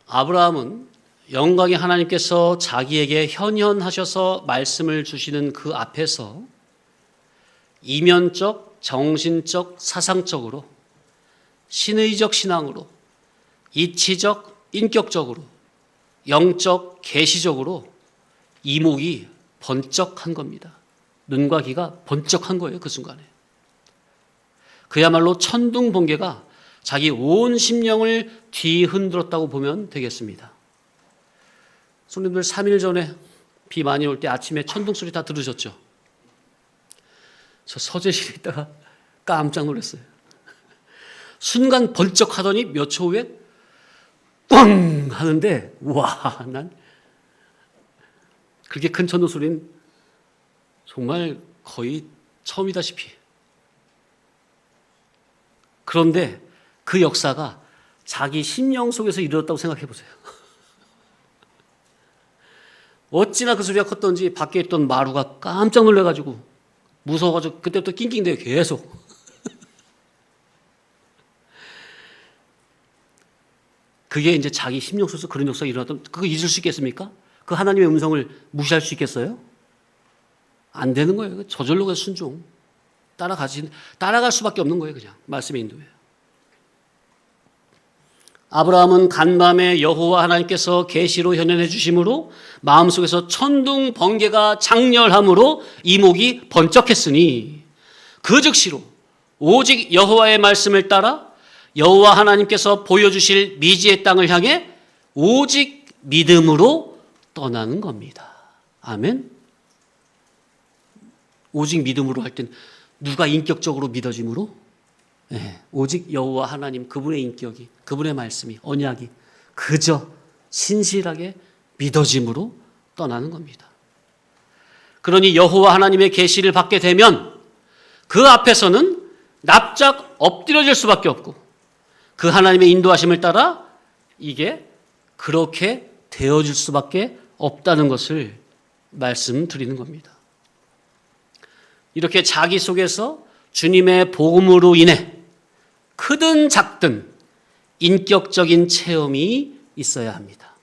아브라함은 영광의 하나님께서 자기에게 현현하셔서 말씀을 주시는 그 앞에서 이면적, 정신적, 사상적으로, 신의적 신앙으로, 이치적, 인격적으로, 영적, 계시적으로 이목이 번쩍한 겁니다. 눈과 귀가 번쩍한 거예요, 그 순간에. 그야말로 천둥번개가 자기 온 심령을 뒤흔들었다고 보면 되겠습니다. 손님들 3일 전에 비 많이 올 때 아침에 천둥 소리 다 들으셨죠? 저 서재실에 있다가 깜짝 놀랐어요. 순간 번쩍 하더니 몇 초 후에 꽝 하는데 와, 난 그렇게 큰 천둥 소리는 정말 거의 처음이다시피. 그런데 그 역사가 자기 심령 속에서 이루어졌다고 생각해 보세요. 어찌나 그 소리가 컸던지 밖에 있던 마루가 깜짝 놀라가지고 무서워가지고 그때부터 낑낑대요, 계속. 그게 이제 자기 심령 속에서 그런 역사가 일어났던, 그거 잊을 수 있겠습니까? 그 하나님의 음성을 무시할 수 있겠어요? 안 되는 거예요. 저절로 그냥 순종. 따라갈 수밖에 없는 거예요, 그냥. 말씀의 인도에. 아브라함은 간밤에 여호와 하나님께서 계시로 현현해 주심으로 마음속에서 천둥 번개가 장렬함으로 이목이 번쩍했으니 그 즉시로 오직 여호와의 말씀을 따라 여호와 하나님께서 보여주실 미지의 땅을 향해 오직 믿음으로 떠나는 겁니다. 아멘. 오직 믿음으로 할 땐 누가 인격적으로 믿어짐으로? 네, 오직 여호와 하나님, 그분의 인격이, 그분의 말씀이, 언약이 그저 신실하게 믿어짐으로 떠나는 겁니다. 그러니 여호와 하나님의 계시를 받게 되면 그 앞에서는 납작 엎드려질 수밖에 없고 그 하나님의 인도하심을 따라 이게 그렇게 되어질 수밖에 없다는 것을 말씀드리는 겁니다. 이렇게 자기 속에서 주님의 복음으로 인해 크든 작든 인격적인 체험이 있어야 합니다.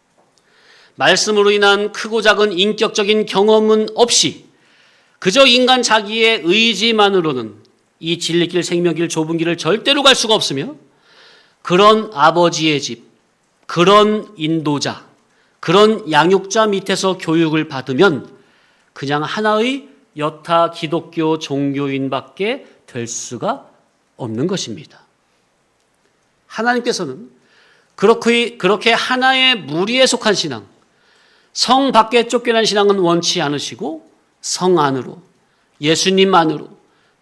말씀으로 인한 크고 작은 인격적인 경험은 없이 그저 인간 자기의 의지만으로는 이 진리길 생명길 좁은 길을 절대로 갈 수가 없으며 그런 아버지의 집, 그런 인도자, 그런 양육자 밑에서 교육을 받으면 그냥 하나의 여타 기독교 종교인밖에 될 수가 없는 것입니다. 하나님께서는 그렇게 하나의 무리에 속한 신앙, 성 밖에 쫓겨난 신앙은 원치 않으시고 성 안으로, 예수님 안으로,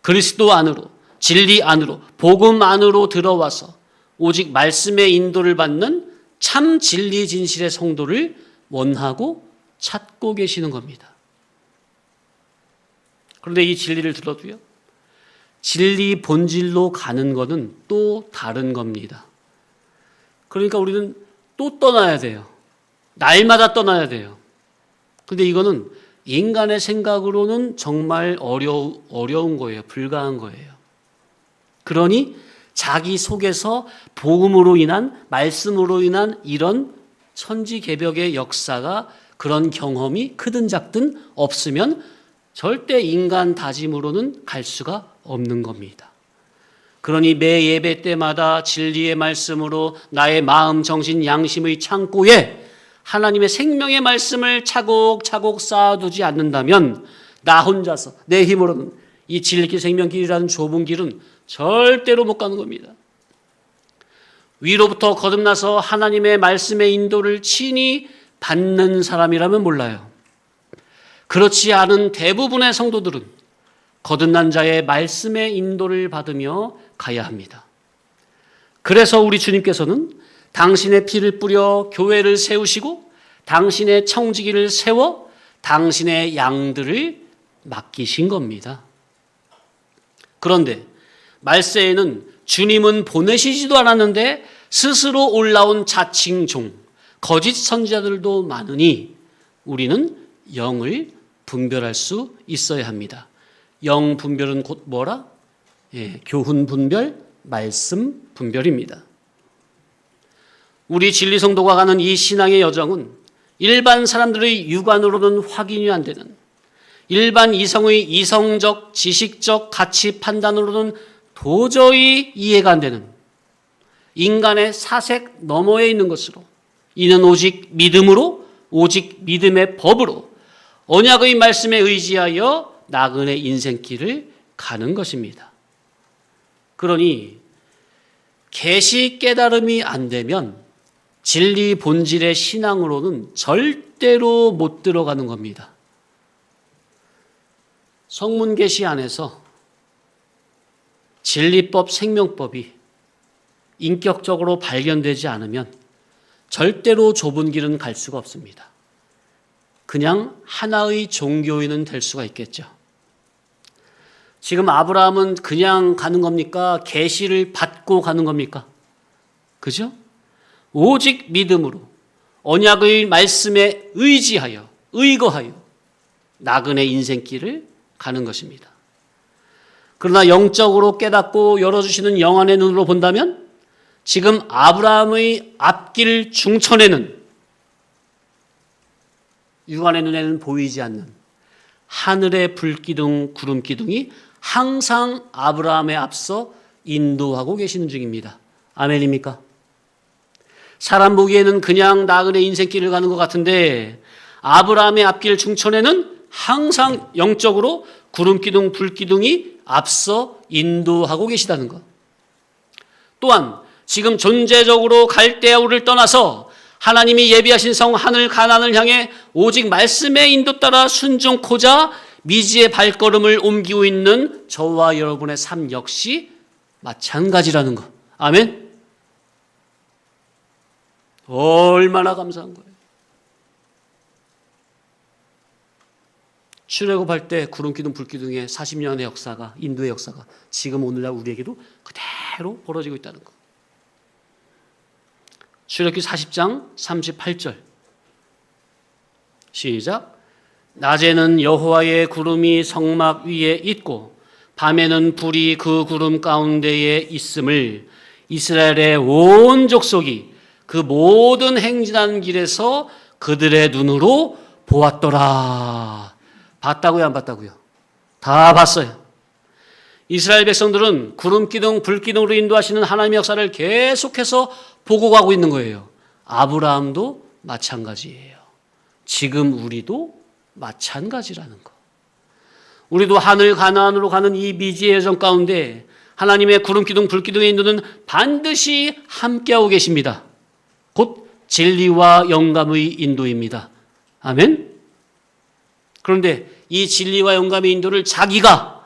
그리스도 안으로, 진리 안으로, 복음 안으로 들어와서 오직 말씀의 인도를 받는 참 진리 진실의 성도를 원하고 찾고 계시는 겁니다. 그런데 이 진리를 들어도요, 진리 본질로 가는 것은 또 다른 겁니다. 그러니까 우리는 또 떠나야 돼요. 날마다 떠나야 돼요. 그런데 이거는 인간의 생각으로는 정말 어려운 거예요. 불가한 거예요. 그러니 자기 속에서 복음으로 인한, 말씀으로 인한 이런 천지개벽의 역사가, 그런 경험이 크든 작든 없으면 절대 인간 다짐으로는 갈 수가 없는 겁니다. 그러니 매 예배 때마다 진리의 말씀으로 나의 마음, 정신, 양심의 창고에 하나님의 생명의 말씀을 차곡차곡 쌓아두지 않는다면 나 혼자서 내 힘으로는 이 진리길 생명길이라는 좁은 길은 절대로 못 가는 겁니다. 위로부터 거듭나서 하나님의 말씀의 인도를 친히 받는 사람이라면 몰라요. 그렇지 않은 대부분의 성도들은 거듭난 자의 말씀의 인도를 받으며 가야 합니다. 그래서 우리 주님께서는 당신의 피를 뿌려 교회를 세우시고 당신의 청지기를 세워 당신의 양들을 맡기신 겁니다. 그런데 말세에는 주님은 보내시지도 않았는데 스스로 올라온 자칭종, 거짓 선지자들도 많으니 우리는 영을 분별할 수 있어야 합니다. 영 분별은 곧 뭐라? 교훈 분별, 말씀 분별입니다. 우리 진리 성도가 가는 이 신앙의 여정은 일반 사람들의 육안으로는 확인이 안 되는, 일반 이성의 이성적, 지식적 가치 판단으로는 도저히 이해가 안 되는 인간의 사색 너머에 있는 것으로, 이는 오직 믿음으로, 오직 믿음의 법으로 언약의 말씀에 의지하여 나그네 인생길을 가는 것입니다. 그러니 계시 깨달음이 안 되면 진리 본질의 신앙으로는 절대로 못 들어가는 겁니다. 성문 계시 안에서 진리법, 생명법이 인격적으로 발견되지 않으면 절대로 좁은 길은 갈 수가 없습니다. 그냥 하나의 종교인은 될 수가 있겠죠. 지금 아브라함은 그냥 가는 겁니까? 계시를 받고 가는 겁니까? 그죠? 오직 믿음으로 언약의 말씀에 의지하여, 의거하여 나그네 인생길을 가는 것입니다. 그러나 영적으로 깨닫고 열어주시는 영안의 눈으로 본다면 지금 아브라함의 앞길 중천에는, 육안의 눈에는 보이지 않는 하늘의 불기둥, 구름기둥이 항상 아브라함에 앞서 인도하고 계시는 중입니다. 아멘입니까? 사람 보기에는 그냥 나그네 인생길을 가는 것 같은데 아브라함의 앞길 중천에는 항상 영적으로 구름기둥, 불기둥이 앞서 인도하고 계시다는 것. 또한 지금 존재적으로 갈대아우를 떠나서 하나님이 예비하신 성 하늘 가나안을 향해 오직 말씀의 인도 따라 순종코자 미지의 발걸음을 옮기고 있는 저와 여러분의 삶 역시 마찬가지라는 것. 아멘. 얼마나 감사한 거예요. 출애굽할 때 구름기둥 불기둥의 40년의 역사가, 인도의 역사가 지금 오늘날 우리에게도 그대로 벌어지고 있다는 것. 출애굽기 40장 38절 시작. 낮에는 여호와의 구름이 성막 위에 있고 밤에는 불이 그 구름 가운데에 있음을 이스라엘의 온 족속이 그 모든 행진하는 길에서 그들의 눈으로 보았더라. 봤다고요, 안 봤다고요? 다 봤어요. 이스라엘 백성들은 구름기둥, 불기둥으로 인도하시는 하나님의 역사를 계속해서 보고 가고 있는 거예요. 아브라함도 마찬가지예요. 지금 우리도 마찬가지라는 거. 우리도 하늘 가나안으로 가는 이 미지의 여정 가운데 하나님의 구름기둥, 불기둥의 인도는 반드시 함께하고 계십니다. 곧 진리와 영감의 인도입니다. 아멘? 그런데 이 진리와 영감의 인도를 자기가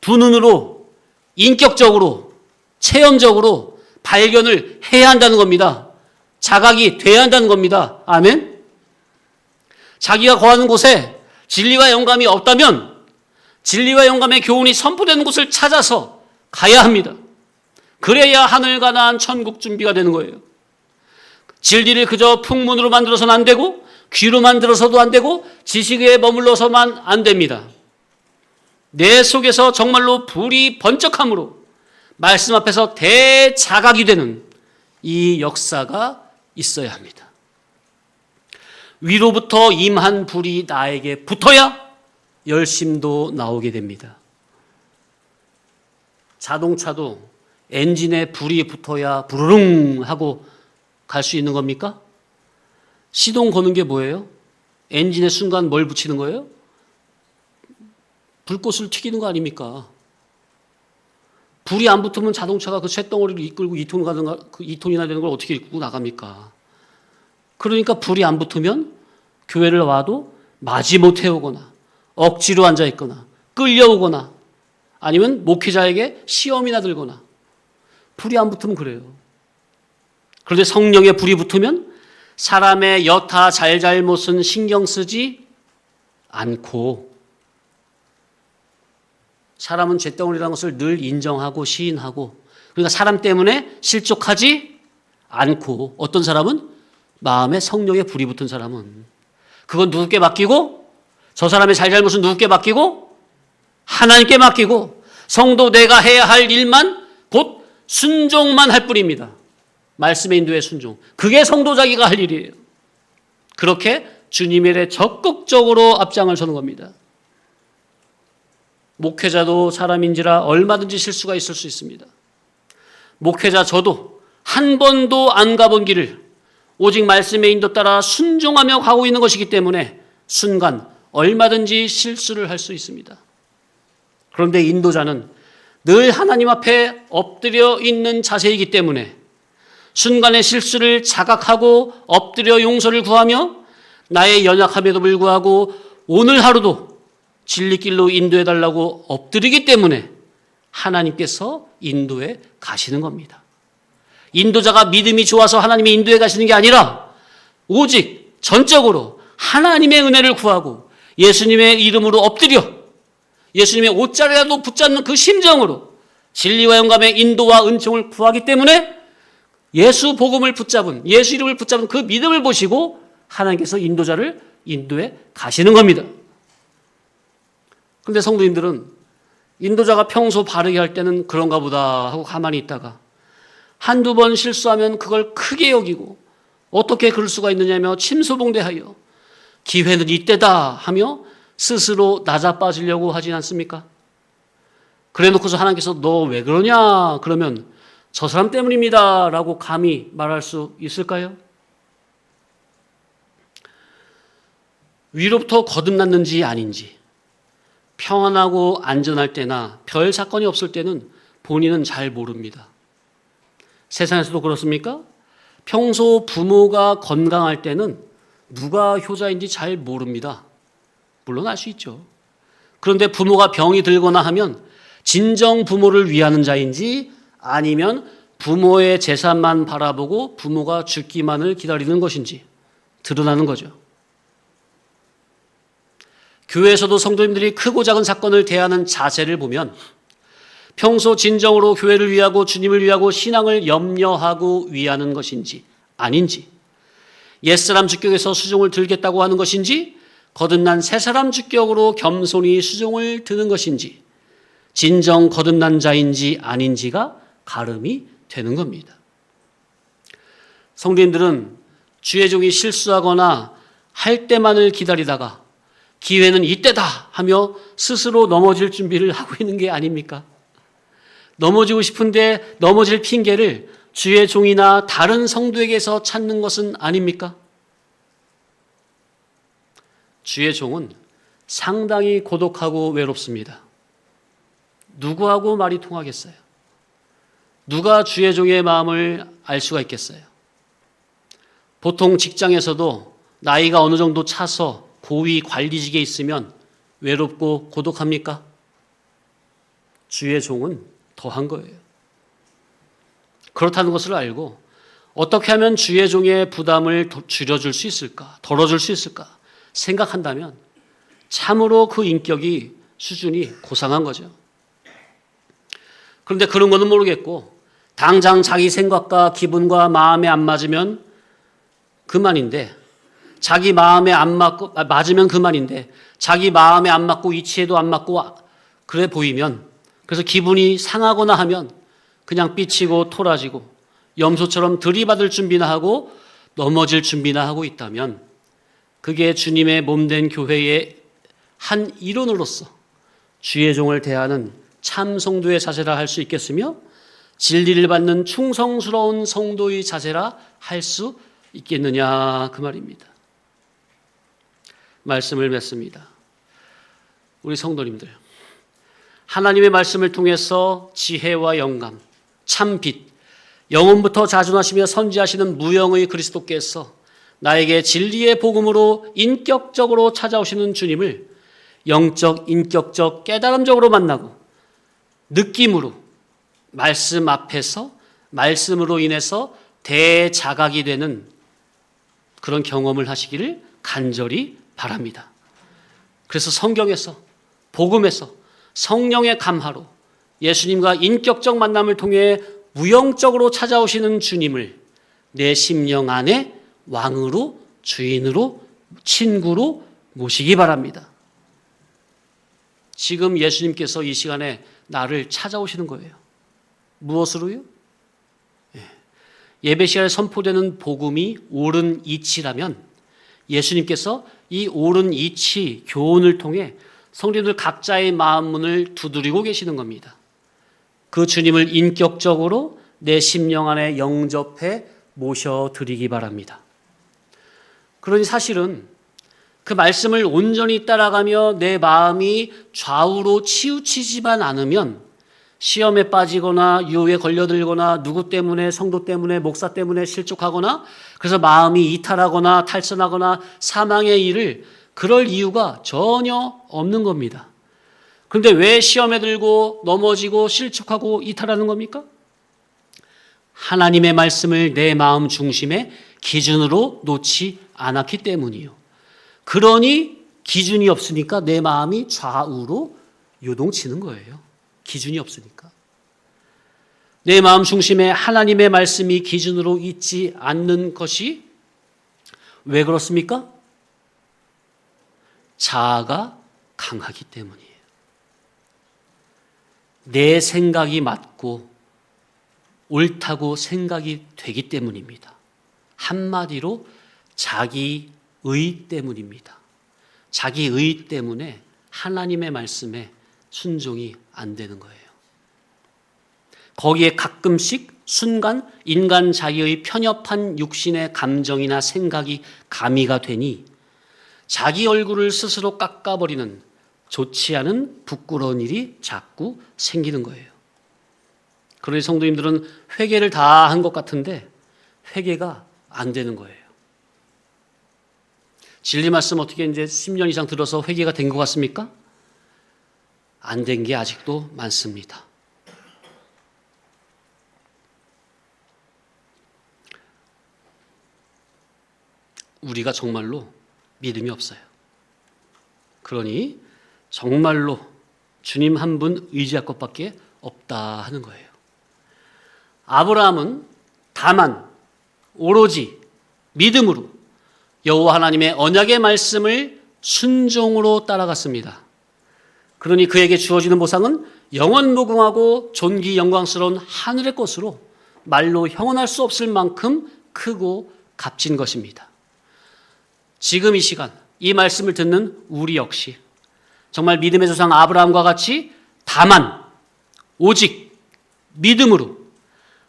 두 눈으로 인격적으로 체험적으로 발견을 해야 한다는 겁니다. 자각이 돼야 한다는 겁니다. 아멘? 자기가 거하는 곳에 진리와 영감이 없다면 진리와 영감의 교훈이 선포되는 곳을 찾아서 가야 합니다. 그래야 하늘 가나안 천국 준비가 되는 거예요. 진리를 그저 풍문으로 만들어서는 안 되고 귀로 만들어서도 안 되고 지식에 머물러서만 안 됩니다. 내 속에서 정말로 불이 번쩍함으로 말씀 앞에서 대자각이 되는 이 역사가 있어야 합니다. 위로부터 임한 불이 나에게 붙어야 열심도 나오게 됩니다. 자동차도 엔진에 불이 붙어야 부르릉 하고 갈 수 있는 겁니까? 시동 거는 게 뭐예요? 엔진에 순간 뭘 붙이는 거예요? 불꽃을 튀기는 거 아닙니까? 불이 안 붙으면 자동차가 그 쇳덩어리를 이끌고 2톤이나 되는 걸 어떻게 이끌고 나갑니까? 그러니까 불이 안 붙으면 교회를 와도 마지못해 오거나 억지로 앉아있거나 끌려오거나 아니면 목회자에게 시험이나 들거나 불이 안 붙으면 그래요. 그런데 성령의 불이 붙으면 사람의 여타 잘잘못은 신경 쓰지 않고 사람은 쇳덩어리라는 것을 늘 인정하고 시인하고 그러니까 사람 때문에 실족하지 않고 어떤 사람은 마음에 성령의 불이 붙은 사람은 그건 누구께 맡기고 저 사람의 잘잘못은 누구께 맡기고 하나님께 맡기고 성도 내가 해야 할 일만 곧 순종만 할 뿐입니다. 말씀의 인도의 순종. 그게 성도 자기가 할 일이에요. 그렇게 주님의 일에 적극적으로 앞장을 서는 겁니다. 목회자도 사람인지라 얼마든지 실수가 있을 수 있습니다. 목회자 저도 한 번도 안 가본 길을 오직 말씀의 인도 따라 순종하며 가고 있는 것이기 때문에 순간 얼마든지 실수를 할 수 있습니다. 그런데 인도자는 늘 하나님 앞에 엎드려 있는 자세이기 때문에 순간의 실수를 자각하고 엎드려 용서를 구하며 나의 연약함에도 불구하고 오늘 하루도 진리길로 인도해달라고 엎드리기 때문에 하나님께서 인도해 가시는 겁니다. 인도자가 믿음이 좋아서 하나님이 인도해 가시는 게 아니라 오직 전적으로 하나님의 은혜를 구하고 예수님의 이름으로 엎드려 예수님의 옷자리라도 붙잡는 그 심정으로 진리와 영감의 인도와 은총을 구하기 때문에 예수 복음을 붙잡은 예수 이름을 붙잡은 그 믿음을 보시고 하나님께서 인도자를 인도해 가시는 겁니다. 그런데 성도님들은 인도자가 평소 바르게 할 때는 그런가 보다 하고 가만히 있다가 한두 번 실수하면 그걸 크게 여기고 어떻게 그럴 수가 있느냐며 침소봉대하여 기회는 이때다 하며 스스로 낮아빠지려고 하지 않습니까? 그래 놓고서 하나님께서 너 왜 그러냐 그러면 저 사람 때문입니다 라고 감히 말할 수 있을까요? 위로부터 거듭났는지 아닌지 평안하고 안전할 때나 별 사건이 없을 때는 본인은 잘 모릅니다. 세상에서도 그렇습니까? 평소 부모가 건강할 때는 누가 효자인지 잘 모릅니다. 물론 알 수 있죠. 그런데 부모가 병이 들거나 하면 진정 부모를 위하는 자인지 아니면 부모의 재산만 바라보고 부모가 죽기만을 기다리는 것인지 드러나는 거죠. 교회에서도 성도님들이 크고 작은 사건을 대하는 자세를 보면 평소 진정으로 교회를 위하고 주님을 위하고 신앙을 염려하고 위하는 것인지 아닌지 옛사람 주격에서 수종을 들겠다고 하는 것인지 거듭난 새사람 주격으로 겸손히 수종을 드는 것인지 진정 거듭난 자인지 아닌지가 가름이 되는 겁니다. 성도님들은 주의 종이 실수하거나 할 때만을 기다리다가 기회는 이때다 하며 스스로 넘어질 준비를 하고 있는 게 아닙니까? 넘어지고 싶은데 넘어질 핑계를 주의 종이나 다른 성도에게서 찾는 것은 아닙니까? 주의 종은 상당히 고독하고 외롭습니다. 누구하고 말이 통하겠어요? 누가 주의 종의 마음을 알 수가 있겠어요? 보통 직장에서도 나이가 어느 정도 차서 고위 관리직에 있으면 외롭고 고독합니까? 주의 종은 더한 거예요. 그렇다는 것을 알고 어떻게 하면 주의 종의 부담을 줄여줄 수 있을까? 덜어줄 수 있을까? 생각한다면 참으로 그 인격이 수준이 고상한 거죠. 그런데 그런 거는 모르겠고 당장 자기 생각과 기분과 마음에 안 맞으면 그만인데 자기 마음에 안 맞고 맞으면 그만인데 자기 마음에 안 맞고 이치에도 안 맞고 그래 보이면 그래서 기분이 상하거나 하면 그냥 삐치고 토라지고 염소처럼 들이받을 준비나 하고 넘어질 준비나 하고 있다면 그게 주님의 몸된 교회의 한 일원으로서 주의 종을 대하는 참 성도의 자세라 할 수 있겠으며 진리를 받는 충성스러운 성도의 자세라 할 수 있겠느냐 그 말입니다. 말씀을 맺습니다. 우리 성도님들 하나님의 말씀을 통해서 지혜와 영감, 참 빛, 영혼부터 자존하시며 선지하시는 무영의 그리스도께서 나에게 진리의 복음으로 인격적으로 찾아오시는 주님을 영적, 인격적, 깨달음적으로 만나고 느낌으로 말씀 앞에서 말씀으로 인해서 대자각이 되는 그런 경험을 하시기를 간절히 바랍니다. 그래서 성경에서 복음에서 성령의 감화로 예수님과 인격적 만남을 통해 무형적으로 찾아오시는 주님을 내 심령 안에 왕으로, 주인으로, 친구로 모시기 바랍니다. 지금 예수님께서 이 시간에 나를 찾아오시는 거예요. 무엇으로요? 예배 시간에 선포되는 복음이 옳은 이치라면 예수님께서 이 옳은 이치 교훈을 통해 성도들 각자의 마음 문을 두드리고 계시는 겁니다. 그 주님을 인격적으로 내 심령 안에 영접해 모셔드리기 바랍니다. 그러니 사실은 그 말씀을 온전히 따라가며 내 마음이 좌우로 치우치지만 않으면 시험에 빠지거나 유혹에 걸려들거나 누구 때문에, 성도 때문에, 목사 때문에 실족하거나 그래서 마음이 이탈하거나 탈선하거나 사망의 일을 그럴 이유가 전혀 없는 겁니다. 그런데 왜 시험에 들고 넘어지고 실족하고 이탈하는 겁니까? 하나님의 말씀을 내 마음 중심에 기준으로 놓지 않았기 때문이요. 그러니 기준이 없으니까 내 마음이 좌우로 요동치는 거예요. 기준이 없으니까. 내 마음 중심에 하나님의 말씀이 기준으로 있지 않는 것이 왜 그렇습니까? 자아가 강하기 때문이에요. 내 생각이 맞고 옳다고 생각이 되기 때문입니다. 한마디로 자기의 때문입니다. 자기의 때문에 하나님의 말씀에 순종이 안 되는 거예요. 거기에 가끔씩 순간 인간 자기의 편협한 육신의 감정이나 생각이 가미가 되니 자기 얼굴을 스스로 깎아버리는 좋지 않은 부끄러운 일이 자꾸 생기는 거예요. 그러니 성도님들은 회개를 다 한 것 같은데 회개가 안 되는 거예요. 진리 말씀 어떻게 이제 10년 이상 들어서 회개가 된 것 같습니까? 안 된 게 아직도 많습니다. 우리가 정말로 믿음이 없어요. 그러니 정말로 주님 한 분 의지할 것밖에 없다 하는 거예요. 아브라함은 다만 오로지 믿음으로 여호와 하나님의 언약의 말씀을 순종으로 따라갔습니다. 그러니 그에게 주어지는 보상은 영원무궁하고 존귀 영광스러운 하늘의 것으로 말로 형언할 수 없을 만큼 크고 값진 것입니다. 지금 이 시간 이 말씀을 듣는 우리 역시 정말 믿음의 조상 아브라함과 같이 다만 오직 믿음으로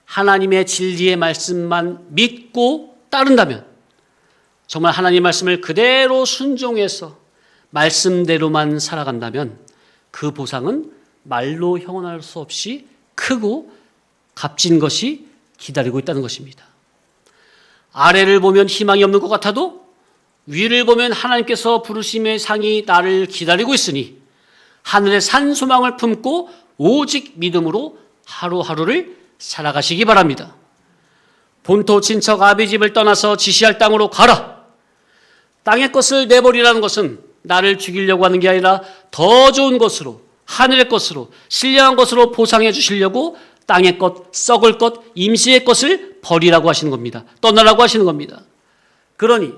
하나님의 진리의 말씀만 믿고 따른다면 정말 하나님의 말씀을 그대로 순종해서 말씀대로만 살아간다면 그 보상은 말로 형언할 수 없이 크고 값진 것이 기다리고 있다는 것입니다. 아래를 보면 희망이 없는 것 같아도 위를 보면 하나님께서 부르심의 상이 나를 기다리고 있으니 하늘의 산 소망을 품고 오직 믿음으로 하루하루를 살아가시기 바랍니다. 본토 친척 아비 집을 떠나서 지시할 땅으로 가라. 땅의 것을 내버리라는 것은 나를 죽이려고 하는 게 아니라 더 좋은 것으로 하늘의 것으로 신령한 것으로 보상해 주시려고 땅의 것, 썩을 것, 임시의 것을 버리라고 하시는 겁니다. 떠나라고 하시는 겁니다. 그러니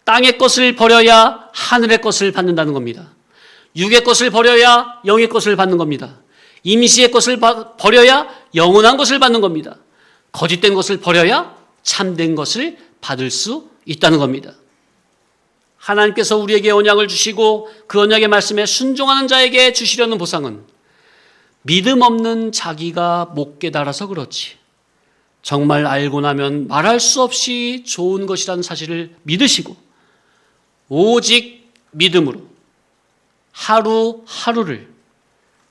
땅의 것을 버려야 하늘의 것을 받는다는 겁니다. 육의 것을 버려야 영의 것을 받는 겁니다. 임시의 것을 버려야 영원한 것을 받는 겁니다. 거짓된 것을 버려야 참된 것을 받을 수 있다는 겁니다. 하나님께서 우리에게 언약을 주시고 그 언약의 말씀에 순종하는 자에게 주시려는 보상은 믿음 없는 자기가 못 깨달아서 그렇지 정말 알고 나면 말할 수 없이 좋은 것이라는 사실을 믿으시고 오직 믿음으로 하루하루를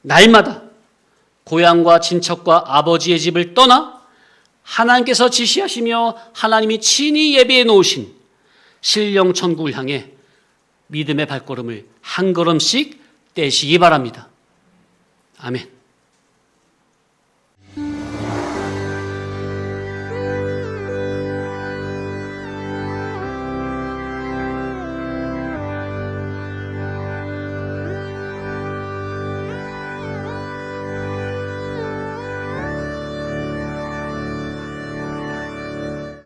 날마다 고향과 친척과 아버지의 집을 떠나 하나님께서 지시하시며 하나님이 친히 예비해 놓으신 신령 천국을 향해 믿음의 발걸음을 한 걸음씩 떼시기 바랍니다. 아멘.